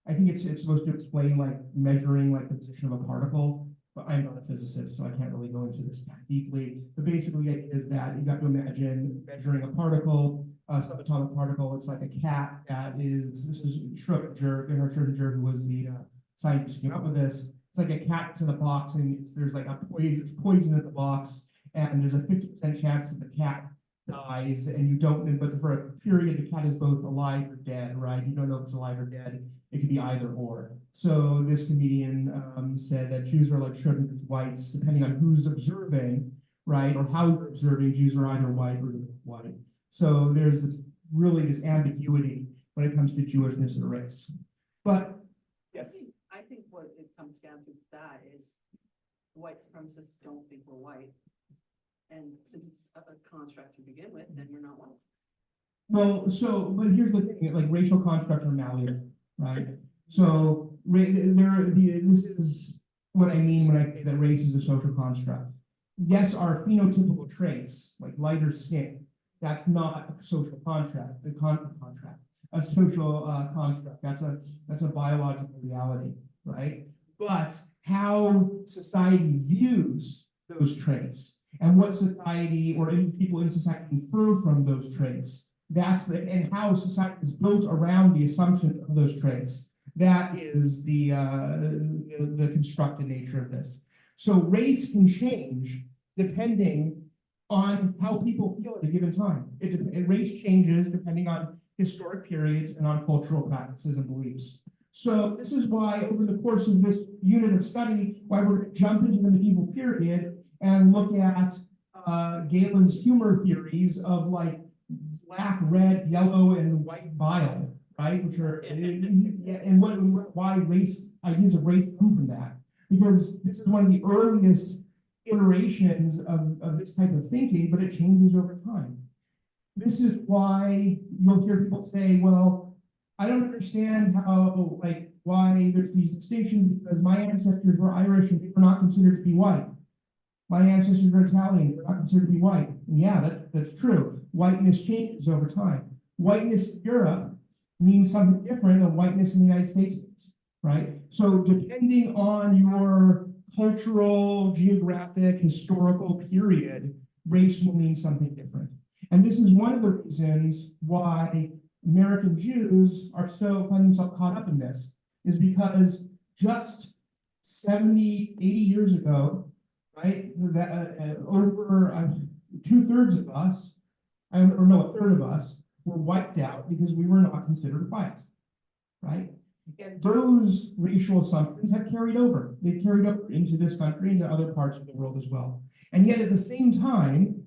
I think it's supposed to explain like measuring like the position of a particle. But I'm not a physicist, so I can't really go into this that deeply. But basically, it is that you got to imagine measuring a particle. Subatomic particle, it's like a cat that is, this is Schrodinger, Gerhard Schrodinger, who was the scientist who came up with this. It's like a cat that's in a box and there's like there's poison in the box, and there's a 50% chance that the cat dies, and you don't, but for a period, the cat is both alive or dead, right? You don't know if it's alive or dead. It could be either or. So this comedian said that Jews are like Schrodinger's whites, depending on who's observing, right? Or how you're observing, Jews are either white or white. So there's this ambiguity when it comes to Jewishness and race. But yes, I think what it comes down to that is white supremacists don't think we're white. And since it's a construct to begin with, then we're not white. well, but here's the thing, like racial constructs are malleable, right? So this is what I mean when I say that race is a social construct. Yes, our phenotypical traits, like lighter skin, that's not a social contract, a social construct. That's a biological reality, right? But how society views those traits and what society or any people in society infer from those traits, and how society is built around the assumption of those traits. That is the constructed nature of this. So race can change depending on how people feel at a given time. Race changes depending on historic periods and on cultural practices and beliefs. So this is why over the course of this unit of study, why we're going to jump into the medieval period and look at Galen's humor theories of like black, red, yellow, and white bile, right? Which are, and why ideas of race come from that. Because this is one of the earliest iterations of this type of thinking, but it changes over time. This is why you'll hear people say, well, I don't understand why there's these distinctions because my ancestors were Irish and they were not considered to be white. My ancestors were Italian, they're not considered to be white. And yeah, that's true. Whiteness changes over time. Whiteness in Europe means something different than whiteness in the United States, right? So depending on your cultural, geographic, historical period, race will mean something different. And this is one of the reasons why American Jews find themselves caught up in this, is because just 70, 80 years ago, right, over 2/3 of us, a third of us, were wiped out because we were not considered white, right? And those racial assumptions have carried over. They've carried over into this country and to other parts of the world as well. And yet at the same time,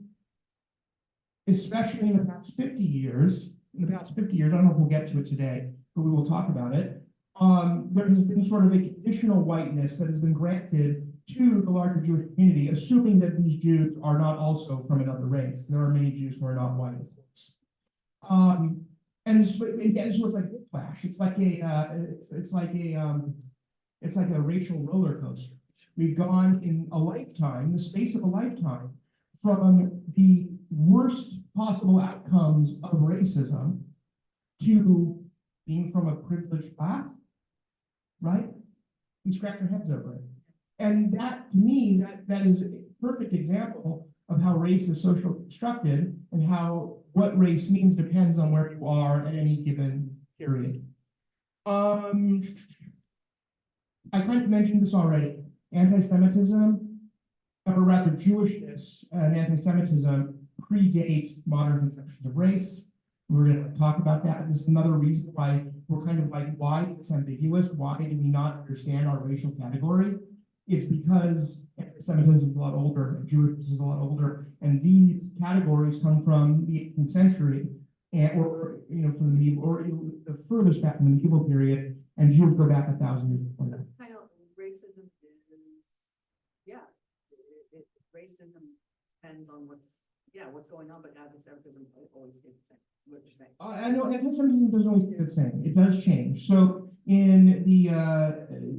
especially in the past 50 years, in the past 50 years, I don't know if we'll get to it today, but we will talk about it. There has been sort of a conditional whiteness that has been granted to the larger Jewish community, assuming that these Jews are not also from another race. There are many Jews who are not white, of course. And so, again, so it's like whiplash. It's like a racial roller coaster. We've gone in a lifetime, the space of a lifetime, from the worst possible outcomes of racism to being from a privileged class, right? We scratch our heads over it. And that, to me, that is a perfect example of how race is socially constructed and how what race means depends on where you are at any given period. I kind of mentioned this already. Anti-Semitism, or rather Jewishness and anti-Semitism predate modern conceptions of race. We're going to talk about that. This is another reason why we're kind of like, why is this ambiguous? Why do we not understand our racial category? It's because anti-Semitism is a lot older, and Jewishness is a lot older, and these categories come from the 18th century, or from the medieval, or the furthest back in the medieval period, and Jews go back 1,000 years before that. Kind of racism is, yeah, racism depends on what's going on, but anti-Semitism always stays the same. What you're saying. I know anti-Semitism doesn't always stay the same. It does change. So in the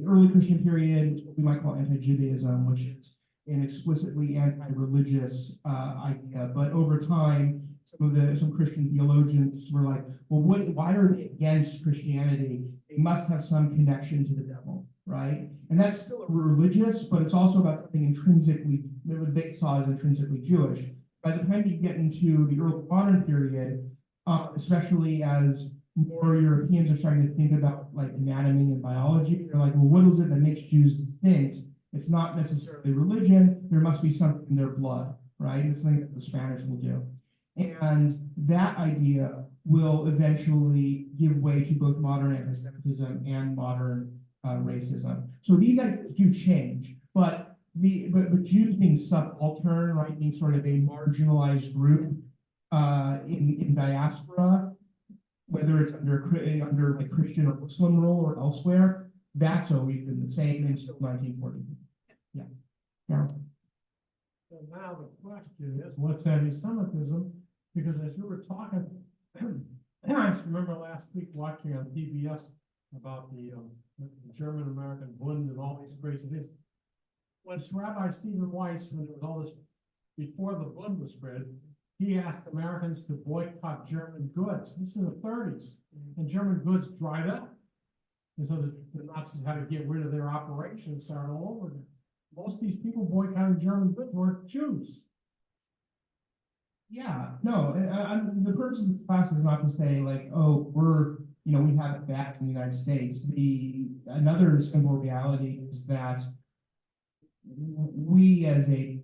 early Christian period, we might call anti-Judaism, which is an explicitly anti-religious idea. But over time, some Christian theologians were like, well, why are they against Christianity? They must have some connection to the devil, right? And that's still religious, but it's also about something intrinsically, what they saw as intrinsically Jewish. By the time you get into the early modern period, especially as more Europeans are starting to think about like anatomy and biology, they're like, well, what is it that makes Jews distinct? It's not necessarily religion. There must be something in their blood, right? And it's something that the Spanish will do. And that idea will eventually give way to both modern anti-Semitism and modern racism. So these ideas do change, but Jews being subaltern, right, being sort of a marginalized group in diaspora, whether it's under like Christian or Muslim rule or elsewhere, that's always been the same until 1940. Yeah. Yeah. So now the question is, what's anti-Semitism? Because as you were talking, I just remember last week watching on PBS about the German-American Bund and all these crazy things. When Rabbi Stephen Weiss, when there was all this, before the Bund was spread, he asked Americans to boycott German goods. This is in the 30s, and German goods dried up. And so the Nazis had to get rid of their operations and start all over again. Most of these people boycotting German goods weren't Jews. Yeah, no, the purpose of the class is not to say like, oh, we have it back in the United States. Another simple reality is that we as a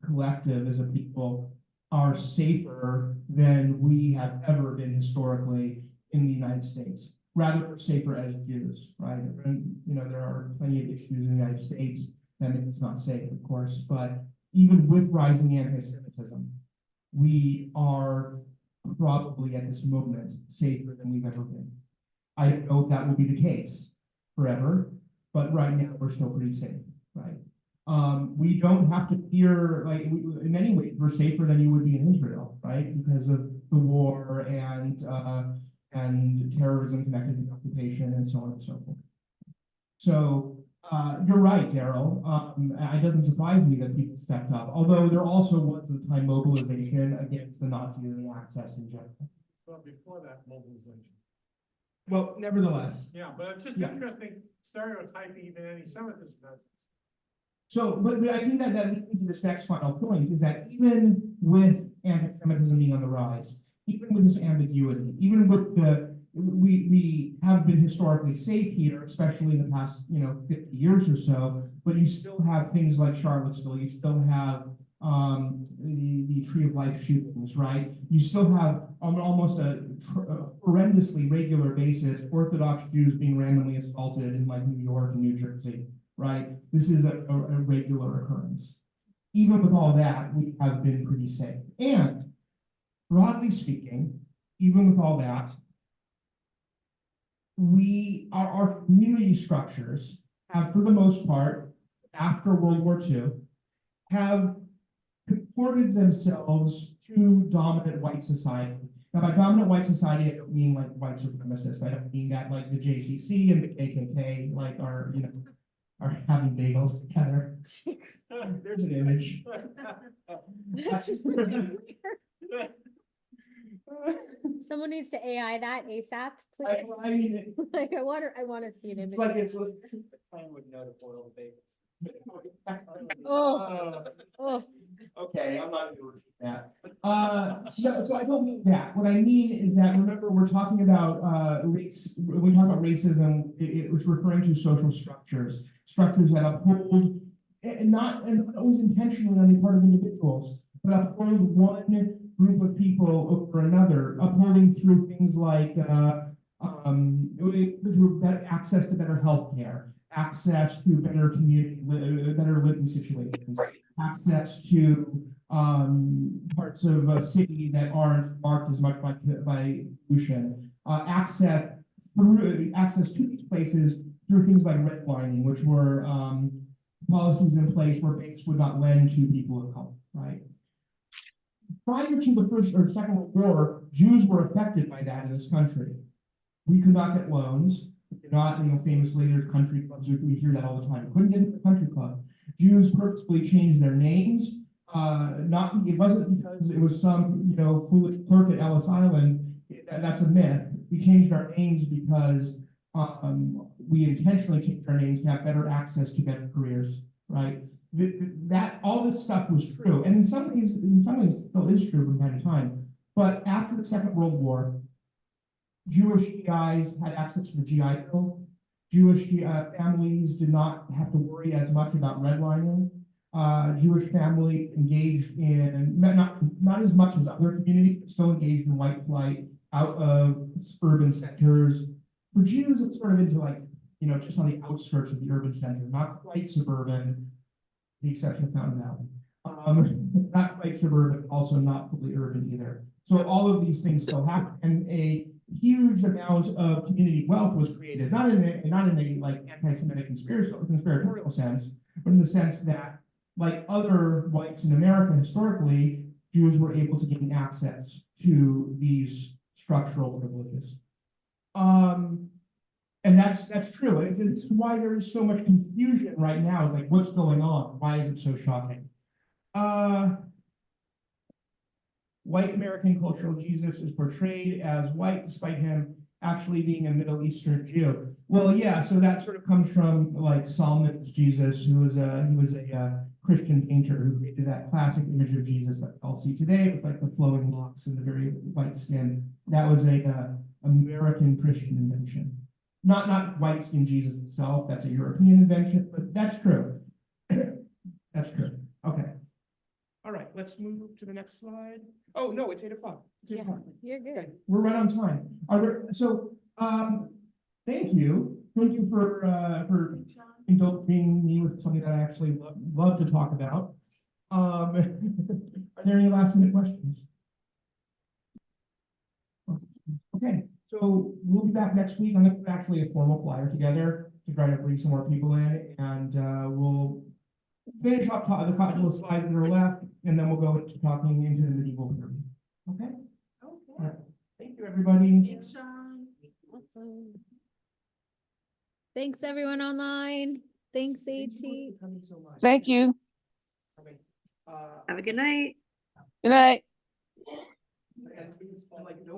collective, as a people, are safer than we have ever been historically in the United States. Rather, we're safer as Jews, right? And, there are plenty of issues in the United States that make us not safe, of course, but even with rising anti-Semitism, we are probably at this moment safer than we've ever been. I don't know if that will be the case forever, but right now we're still pretty safe, right? We don't have to fear, like, in many ways, we're safer than you would be in Israel, right? Because of the war and terrorism connected to the occupation and so on and so forth. So you're right, Daryl. It doesn't surprise me that people stepped up, although there also was the time mobilization against the Nazis and the Axis in general. Well, before that mobilization. Well, nevertheless. Yeah, but it's just Yeah. interesting stereotyping even anti-Semitism does. So, but I think that leads me to this next final point, is that even with anti-Semitism being on the rise, even with this ambiguity, even with we have been historically safe here, especially in the past, 50 years or so, but you still have things like Charlottesville, you still have the Tree of Life shootings, right? You still have on almost a horrendously regular basis, Orthodox Jews being randomly assaulted in like New York and New Jersey, right? This is a regular occurrence. Even with all that, we have been pretty safe. And broadly speaking, even with all that, our community structures have, for the most part, after World War II, have comported themselves to dominant white society. Now, by dominant white society, I don't mean like white supremacists. I don't mean that like the JCC and the KKK, like are, you know, are having bagels together. There's an image. Someone needs to AI that ASAP, I please. mean, Like, I want to see an it's image. like, it's. Plan would know to boil the bagels. Oh, oh, Okay, I'm not gonna repeat that. So I don't mean that. What I mean is that, remember, we're talking about, race, when we talk about racism, it was referring to social structures that uphold, and not always intentionally on the part of individuals, but uphold one group of people over another, upholding through things like, through better access to better healthcare, access to better community, better living situations, access to parts of a city that aren't marked as much by pollution, access to these places through things like redlining, which were policies in place where banks would not lend to people of color, right? Prior to the First or Second World War, Jews were affected by that in this country. We could not get loans. We could not, famously, there's country clubs, we hear that all the time. Couldn't get into the country club. Jews purposefully changed their names. It wasn't because it was some, foolish clerk at Ellis Island. That's a myth. We changed our names because we intentionally changed our names to have better access to better careers, right? That all this stuff was true, and in some ways, it still is true from time to time. But after the Second World War, Jewish GIs had access to the GI Bill. Jewish families did not have to worry as much about redlining. Jewish families engaged in, not as much as other communities, but still engaged in white flight out of urban centers. For Jews, it was sort of into just on the outskirts of the urban center, not quite suburban, the exception of Fountain Valley. Not quite suburban, also not fully urban either. So all of these things still happen, and a huge amount of community wealth was created, not in a like anti-Semitic conspiratorial sense, but in the sense that, like other whites in America historically, Jews were able to gain access to these structural privileges. And that's true. It's why there is so much confusion right now. It's like, what's going on? Why is it so shocking? White American cultural Jesus is portrayed as white, despite him actually being a Middle Eastern Jew. Well, yeah, so that sort of comes from like Solomon's Jesus, he was a Christian painter who created that classic image of Jesus that we all see today with like the flowing locks and the very white skin. That was a American Christian invention. Not white skin Jesus himself, that's a European invention, but that's true. That's true. Okay. All right, let's move to the next slide. Oh, no, it's 8 o'clock. It's 8 Yeah. o'clock. You're good. We're right on time. Thank you. Thank you for indulging me with something that I actually love to talk about. Are there any last minute questions? Okay, so we'll be back next week. I'm gonna put actually a formal flyer together to try to bring some more people in, and we'll finish up the couple of slides that are left, and then we'll go into talking into the medieval period. Okay? All right. Thank you, everybody. Thanks, Sean. Awesome. Thanks, everyone online. Thanks, Thank AT. you both for coming so much. Thank you. Coming. Have a good night. Good night. And like, no